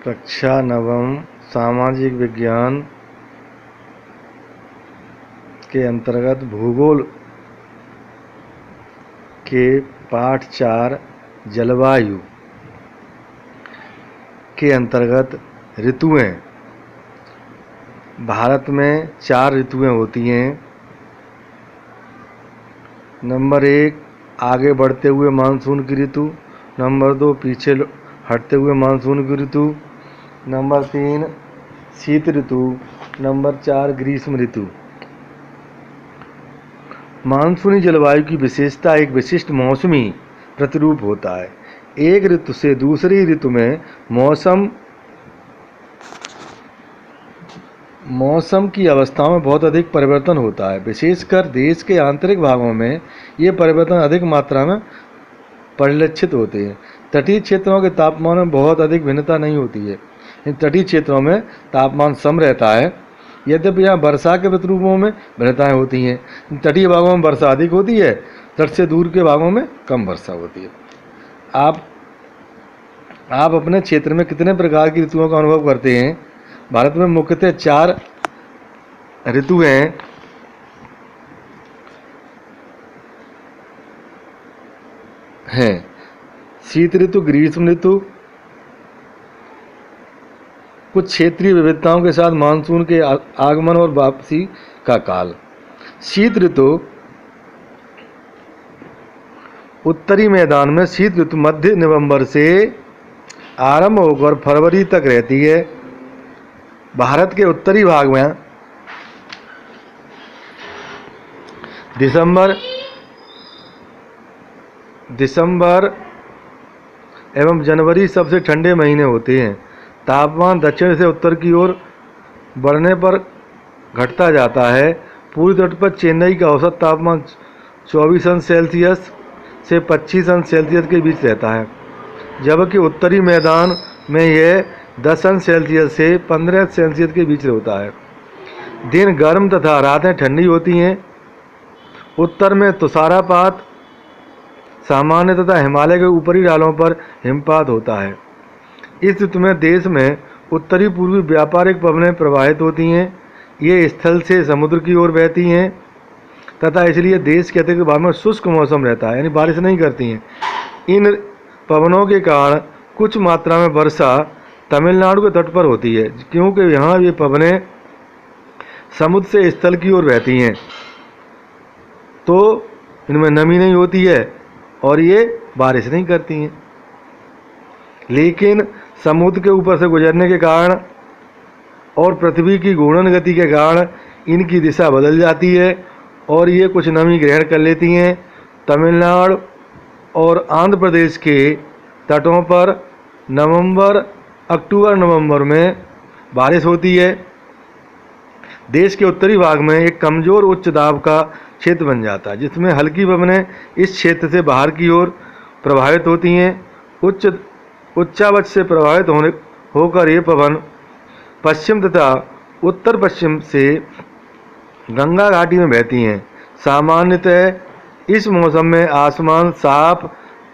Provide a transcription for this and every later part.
कक्षा नवम सामाजिक विज्ञान के अंतर्गत भूगोल के पाठ 4 जलवायु के अंतर्गत ऋतुएं। भारत में 4 ऋतुएं होती हैं। नंबर 1 आगे बढ़ते हुए मानसून की ऋतु, नंबर 2 पीछे हटते हुए मानसून की ऋतु, नंबर 3 शीत ऋतु, नंबर 4 ग्रीष्म ऋतु। मानसूनी जलवायु की विशेषता एक विशिष्ट मौसमी प्रतिरूप होता है। एक ऋतु से दूसरी ऋतु में मौसम की अवस्थाओं में बहुत अधिक परिवर्तन होता है। विशेषकर देश के आंतरिक भागों में ये परिवर्तन अधिक मात्रा में परिलक्षित होते हैं। तटीय क्षेत्रों के तापमान में बहुत अधिक भिन्नता नहीं होती है। इन तटीय क्षेत्रों में तापमान सम रहता है, यद्यपि यहाँ वर्षा के प्रतिरूपों में भिन्नताएं होती हैं। तटीय भागों में वर्षा अधिक होती है, तट से दूर के भागों में कम वर्षा होती है। आप अपने क्षेत्र में कितने प्रकार की ऋतुओं का अनुभव करते हैं? भारत में मुख्यतः 4 ऋतुएं हैं। शीत ऋतु, ग्रीष्म ऋतु, कुछ क्षेत्रीय विविधताओं के साथ मानसून के आगमन और वापसी का काल। शीत ऋतु उत्तरी मैदान में शीत ऋतु मध्य नवंबर से आरंभ होकर फरवरी तक रहती है। भारत के उत्तरी भाग में दिसंबर एवं जनवरी सबसे ठंडे महीने होते हैं। तापमान दक्षिण से उत्तर की ओर बढ़ने पर घटता जाता है। पूर्वी तट पर चेन्नई का औसत तापमान 24 अंश सेल्सियस से 25 अंश सेल्सियस के बीच रहता है, जबकि उत्तरी मैदान में यह 10 अंश सेल्सियस से 15 अंश सेल्सियस के बीच होता है। दिन गर्म तथा रातें ठंडी होती हैं। उत्तर में तुषारपात सामान्य तथा हिमालय के ऊपरी ढालों पर हिमपात होता है। इस ऋतु में देश में उत्तरी पूर्वी व्यापारिक पवनें प्रवाहित होती हैं। ये स्थल से समुद्र की ओर बहती हैं तथा इसलिए देश के अतिरिक्त भाग में शुष्क मौसम रहता है, यानी बारिश नहीं करती हैं। इन पवनों के कारण कुछ मात्रा में वर्षा तमिलनाडु के तट पर होती है, क्योंकि यहाँ ये पवनें समुद्र से स्थल की ओर बहती हैं, तो इनमें नमी नहीं होती है और ये बारिश नहीं करती हैं। लेकिन समुद्र के ऊपर से गुजरने के कारण और पृथ्वी की घूर्णन गति के कारण इनकी दिशा बदल जाती है और ये कुछ नमी ग्रहण कर लेती हैं। तमिलनाडु और आंध्र प्रदेश के तटों पर अक्टूबर नवंबर में बारिश होती है। देश के उत्तरी भाग में एक कमज़ोर उच्च दाब का क्षेत्र बन जाता है, जिसमें हल्की पवनें इस क्षेत्र से बाहर की ओर प्रभावित होती हैं। उच्चावच से प्रभावित होकर ये पवन पश्चिम तथा उत्तर पश्चिम से गंगा घाटी में बहती हैं। सामान्यतः इस मौसम में आसमान साफ,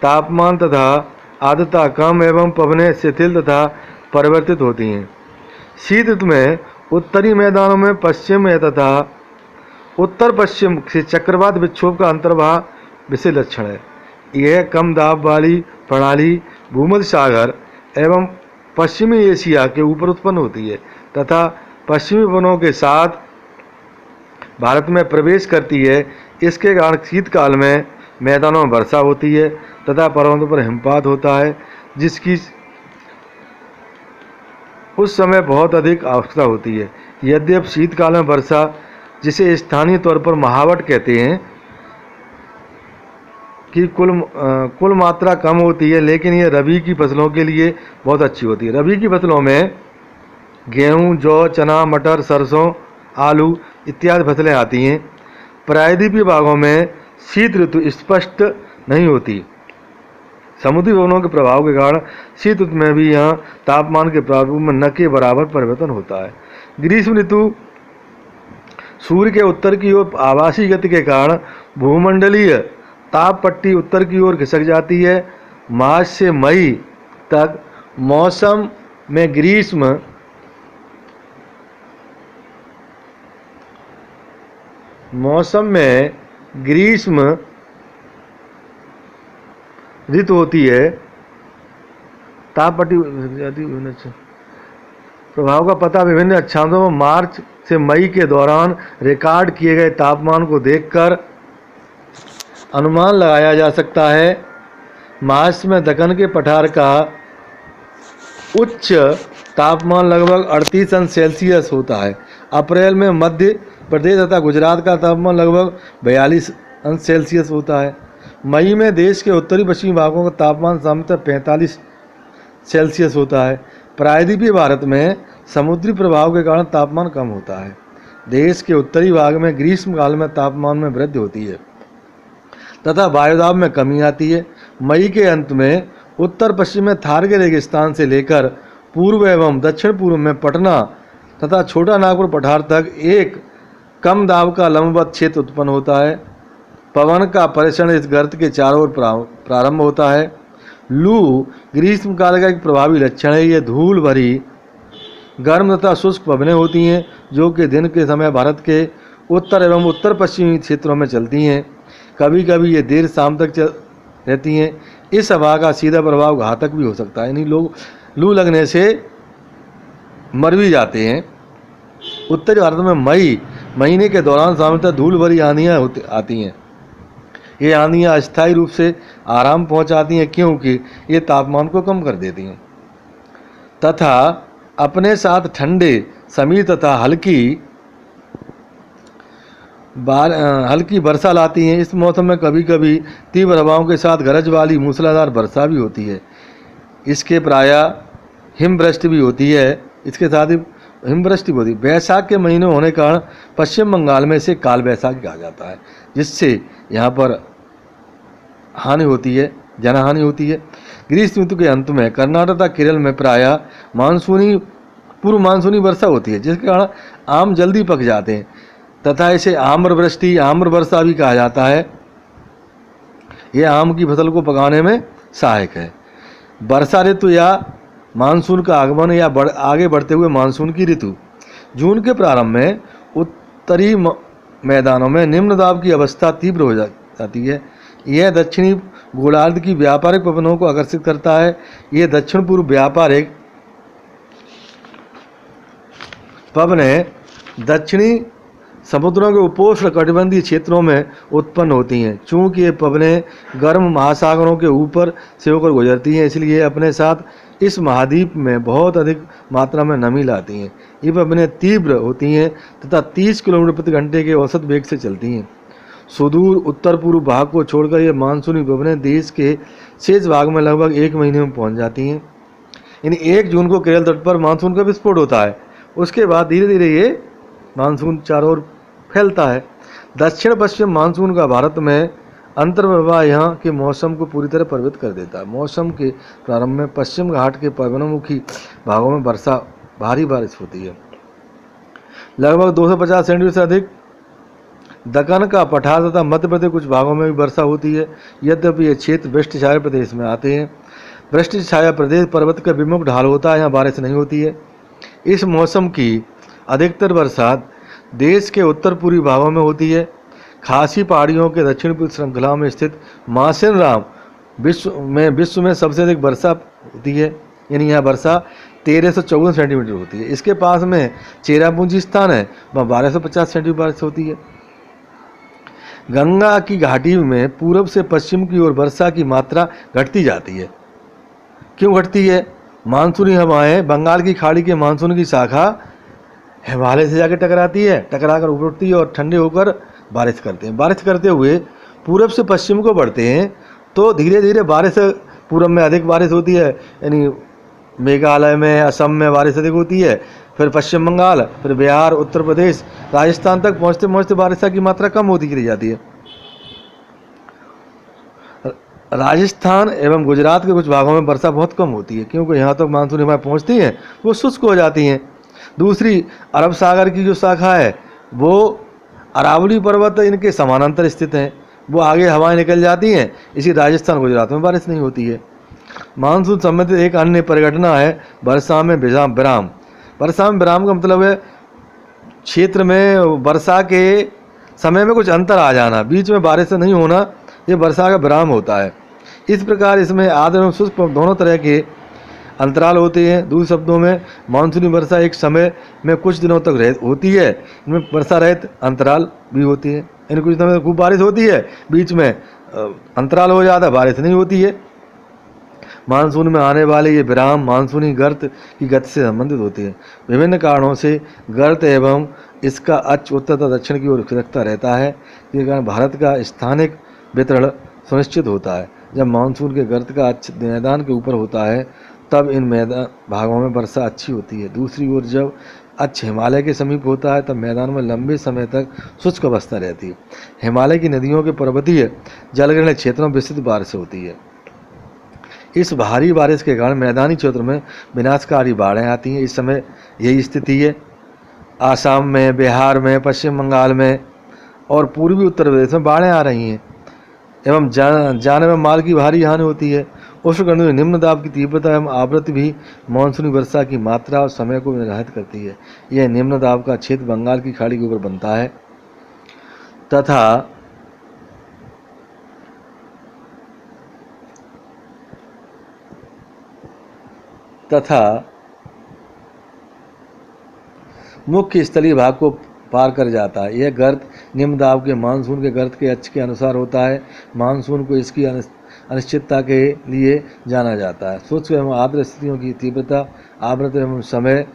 तापमान तथा आर्द्रता कम एवं पवनें शिथिल तथा परिवर्तित होती हैं। शीत ऋतु में उत्तरी मैदानों में पश्चिम तथा उत्तर पश्चिम से चक्रवात विक्षोभ का अंतर्वाह विशेष लक्षण है। यह कम दाब वाली प्रणाली भूमध्य सागर एवं पश्चिमी एशिया के ऊपर उत्पन्न होती है तथा पश्चिमी पवनों के साथ भारत में प्रवेश करती है। इसके कारण शीतकाल में मैदानों में वर्षा होती है तथा पर्वतों पर हिमपात होता है, जिसकी उस समय बहुत अधिक आवश्यकता होती है। यद्यपि शीतकाल में वर्षा, जिसे स्थानीय तौर पर महावट कहते हैं, की कुल मात्रा कम होती है, लेकिन ये रबी की फसलों के लिए बहुत अच्छी होती है। रबी की फसलों में गेहूं, जौ, चना, मटर, सरसों, आलू इत्यादि फसलें आती हैं। प्रायद्वीपीय भागों में शीत ऋतु स्पष्ट नहीं होती। समुद्री पवनों के प्रभाव के कारण शीत ऋतु में भी यहाँ तापमान के प्रारूप में न के बराबर परिवर्तन होता है। ग्रीष्म ऋतु सूर्य के उत्तर की ओर आवासीय गति के कारण भूमंडलीय ताप पट्टी उत्तर की ओर खिसक जाती है। मार्च से मई तक मौसम में ग्रीष्म मौसम में ग्रीष्म ऋतु होती है। तापपट्टी प्रभाव का पता विभिन्न अक्षांशों में मार्च से मई के दौरान रिकॉर्ड किए गए तापमान को देखकर अनुमान लगाया जा सकता है। मार्च में दक्कन के पठार का उच्च तापमान लगभग 38 अंश सेल्सियस होता है। अप्रैल में मध्य प्रदेश तथा गुजरात का तापमान लगभग 42 अंश सेल्सियस होता है। मई में देश के उत्तरी पश्चिमी भागों का तापमान सामान्यतः 45 सेल्सियस होता है। प्रायद्वीपीय भारत में समुद्री प्रभाव के कारण तापमान कम होता है। देश के उत्तरी भाग में ग्रीष्म काल में तापमान में वृद्धि होती है तथा वायुदाब में कमी आती है। मई के अंत में उत्तर पश्चिम में थार के रेगिस्तान से लेकर पूर्व एवं दक्षिण पूर्व में पटना तथा छोटा नागपुर पठार तक एक कम दाब का लंबवत क्षेत्र उत्पन्न होता है। पवन का परिसरण इस गर्त के चारों ओर प्रारंभ होता है। लू ग्रीष्मकाल का एक प्रभावी लक्षण है। ये धूल भरी गर्म तथा शुष्क पवनें होती हैं जो कि दिन के समय भारत के उत्तर एवं उत्तर पश्चिमी क्षेत्रों में चलती हैं। कभी कभी ये देर शाम तक रहती हैं। इस हवा का सीधा प्रभाव घातक भी हो सकता है, यानी लोग लू लगने से मर भी जाते हैं। उत्तरी भारत में मई महीने के दौरान सामान्यतः धूल भरी आंधियाँ आती हैं। ये आंधियाँ अस्थायी रूप से आराम पहुंचाती हैं क्योंकि ये तापमान को कम कर देती हैं तथा अपने साथ ठंडे समीर तथा हल्की वर्षा लाती हैं। इस मौसम में कभी कभी तीव्र हवाओं के साथ गरज वाली मूसलाधार वर्षा भी होती है। इसके प्रायः हिमवृष्टि भी होती है। इसके साथ ही हिमवृष्टि होती है। बैसाख के महीने होने के कारण पश्चिम बंगाल में इसे काल बैसाखी कहा जाता है, जिससे यहाँ पर हानि होती है, जनहानि होती है। ग्रीष्म ऋतु के अंत में कर्नाटक तथा केरल में प्रायः पूर्व मानसूनी वर्षा होती है, जिसके कारण आम जल्दी पक जाते हैं तथा इसे आम्रवृष्टि आम्र वर्षा भी कहा जाता है। यह आम की फसल को पकाने में सहायक है। वर्षा ऋतु या मानसून का आगमन या आगे बढ़ते हुए मानसून की ऋतु जून के प्रारंभ में उत्तरी मैदानों में निम्न दाब की अवस्था तीव्र हो जाती है। यह दक्षिणी गोलार्ध की व्यापारिक पवनों को आकर्षित करता है। यह दक्षिण पूर्व व्यापारिक पवनें दक्षिणी समुद्रों के उपोष्ण कटिबंधीय क्षेत्रों में उत्पन्न होती हैं। चूँकि ये पवनें गर्म महासागरों के ऊपर से होकर गुजरती हैं, इसलिए अपने साथ इस महाद्वीप में बहुत अधिक मात्रा में नमी लाती हैं। ये पवनें तीव्र होती हैं तथा 30 किलोमीटर प्रति घंटे के औसत वेग से चलती हैं। सुदूर उत्तर पूर्व भाग को छोड़कर ये मानसूनी पवनें देश के शेष भाग में लगभग 1 महीने में पहुंच जाती हैं। यानी 1 जून को केरल तट पर मानसून का विस्फोट होता है। उसके बाद धीरे धीरे ये मानसून चारों ओर फैलता है। दक्षिण पश्चिम मानसून का भारत में अंतर्प्रवाह यहाँ के मौसम को पूरी तरह प्रभावित कर देता है। मौसम के प्रारंभ में पश्चिम घाट के पवनमुखी भागों में भारी बारिश होती है। लगभग 250 सेंटीमीटर से अधिक दक्कन का पठार तथा मध्य प्रदेश कुछ भागों में भी वर्षा होती है। यद्यपि ये क्षेत्र वृष्टि छाया प्रदेश में आते हैं। वृष्टि छाया प्रदेश पर्वत का विमुख ढाल होता है, यहाँ बारिश नहीं होती है। इस मौसम की अधिकतर बरसात देश के उत्तर पूर्वी भागों में होती है। खासी पहाड़ियों के दक्षिण पूर्व श्रृंखला में स्थित मासिनराम विश्व में सबसे अधिक वर्षा होती है, यानी यहाँ वर्षा 1314 सेंटीमीटर होती है। इसके पास में चेरापूंजी स्थान है, वहाँ 1250 सेंटीमीटर बारिश होती है। गंगा की घाटी में पूर्व से पश्चिम की ओर वर्षा की मात्रा घटती जाती है। क्यों घटती है? मानसूनी हवाएं बंगाल की खाड़ी के मानसून की शाखा हिमालय से जाकर टकराती है, टकराकर ऊपर उठती है और ठंडे होकर बारिश करते हैं। बारिश करते हुए पूरब से पश्चिम को बढ़ते हैं तो धीरे धीरे बारिश पूरब में अधिक बारिश होती है, यानी मेघालय में, असम में बारिश अधिक होती है। फिर पश्चिम बंगाल, फिर बिहार, उत्तर प्रदेश, राजस्थान तक पहुँचते पहुँचते बारिश की मात्रा कम होती चली जाती है। राजस्थान एवं गुजरात के कुछ भागों में वर्षा बहुत कम होती है, क्योंकि यहाँ तक मानसून हवाएं पहुँचती हैं वो शुष्क हो जाती हैं। दूसरी अरब सागर की जो शाखा है वो अरावली पर्वत इनके समानांतर स्थित हैं, वो आगे हवाएं निकल जाती हैं, इसी राजस्थान गुजरात में बारिश नहीं होती है। मानसून संबंधित एक अन्य परिघटना है वर्षा में विराम। वर्षा में विराम का मतलब है क्षेत्र में वर्षा के समय में कुछ अंतर आ जाना, बीच में बारिश नहीं होना, ये वर्षा का विराम होता है। इस प्रकार इसमें आर्द्र एवं शुष्क दोनों तरह के अंतराल होते हैं। दूसरे शब्दों में मानसूनी वर्षा एक समय में कुछ दिनों तक होती है, इनमें वर्षा रहित अंतराल भी होती है। इन कुछ दिनों में खूब बारिश होती है, बीच में अंतराल हो जाता है, बारिश नहीं होती है। मानसून में आने वाले ये विराम मानसूनी गर्त की गति से संबंधित होते हैं। विभिन्न कारणों से गर्त एवं इसका अक्ष उत्तर तथा दक्षिण की ओर खिसकता रहता है, जिसके कारण भारत का स्थानिक वितरण सुनिश्चित होता है। जब मानसून के गर्त का अक्ष मैदान के ऊपर होता है तब इन मैदान भागों में वर्षा अच्छी होती है। दूसरी ओर जब अक्ष हिमालय के समीप होता है तब मैदान में लंबे समय तक शुष्क अवस्था रहती है। हिमालय की नदियों के पर्वतीय जलग्रहण क्षेत्रों में विस्तृत बारिश होती है। इस भारी बारिश के कारण मैदानी क्षेत्र में विनाशकारी बाढ़ें आती हैं। इस समय यही स्थिति है आसाम में, बिहार में, पश्चिम बंगाल में और पूर्वी उत्तर प्रदेश में बाढ़ें आ रही हैं एवं जान में माल की भारी हानि होती है। उष्णकटिबंधीय निम्न दाब की तीव्रता एवं आवृत्ति भी मानसूनी वर्षा की मात्रा और समय को निर्धारित करती है। यह निम्न दाब का क्षेत्र बंगाल की खाड़ी के ऊपर बनता है तथा मुख्य स्थलीय भाग को पार कर जाता है। यह गर्त निम्न दाब के मानसून के गर्त के अक्ष के अनुसार होता है। मानसून को इसकी अनिश्चितता के लिए जाना जाता है। शुष्क एवं आर्द्र स्थितियों की तीव्रता, आवृत्ति एवं समय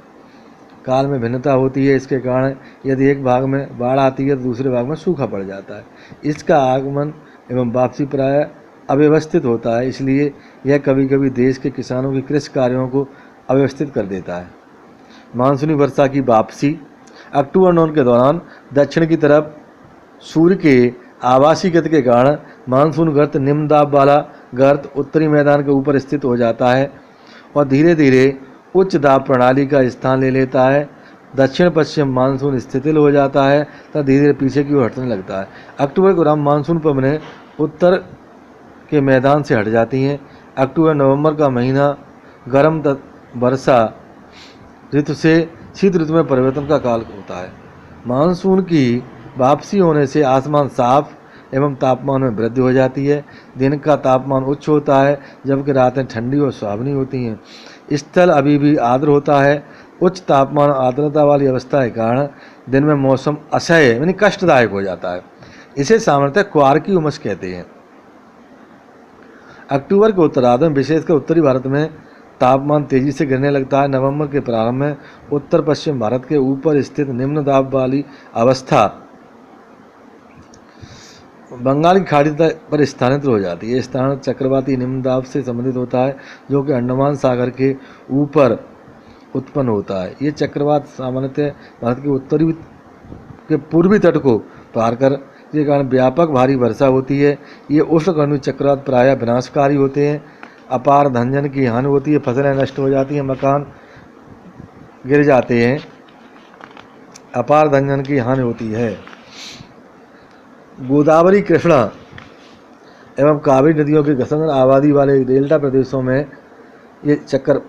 काल में भिन्नता होती है। इसके कारण यदि एक भाग में बाढ़ आती है तो दूसरे भाग में सूखा पड़ जाता है। इसका आगमन एवं वापसी प्राय अव्यवस्थित होता है, इसलिए यह कभी कभी देश के किसानों के कृषि कार्यों को अव्यवस्थित कर देता है। मानसूनी वर्षा की वापसी अक्टूबर नवंबर के दौरान दक्षिण की तरफ सूर्य के आवासीय गति के कारण मानसून गर्त निम्न दाब वाला गर्त उत्तरी मैदान के ऊपर स्थित हो जाता है और धीरे धीरे उच्च दाब प्रणाली का स्थान ले लेता है। दक्षिण पश्चिम मानसून स्थितिल हो जाता है तथा धीरे धीरे पीछे की ओर हटने लगता है। अक्टूबर के दौरान मानसून पवनें उत्तर के मैदान से हट जाती हैं। अक्टूबर नवंबर का महीना गर्म वर्षा ऋतु से शीत ऋतु में परिवर्तन का काल होता है। मानसून की वापसी होने से आसमान साफ एवं तापमान में वृद्धि हो जाती है। दिन का तापमान उच्च होता है जबकि रातें ठंडी और सुहावनी होती हैं। स्थल अभी भी आर्द्र होता है। उच्च तापमान और आर्द्रता वाली अवस्था के कारण दिन में मौसम असह्य यानी कष्टदायक हो जाता है। इसे सामान्यतः क्वार की उमस कहते हैं। अक्टूबर के उत्तरार्ध में विशेषकर उत्तरी भारत में तापमान तेजी से गिरने लगता है। नवंबर के प्रारंभ में उत्तर पश्चिम भारत के ऊपर स्थित निम्न दाब वाली अवस्था बंगाल की खाड़ी पर स्थानांतरित हो जाती है। यह स्थानांतरण चक्रवाती निम्न दाब से संबंधित होता है जो कि अंडमान सागर के ऊपर उत्पन्न होता है। ये चक्रवात सामान्यतः भारत के उत्तरी के पूर्वी तट को पार कर के कारण व्यापक भारी वर्षा होती है। ये उष्णकटिबंधीय चक्रवात प्रायः विनाशकारी होते हैं। अपार धनजन की हानि होती है, फसलें नष्ट हो जाती हैं, मकान गिर जाते हैं, अपार धनजन की हानि होती है। गोदावरी, कृष्णा एवं कावेरी नदियों के घसंगन आबादी वाले डेल्टा प्रदेशों में ये चक्र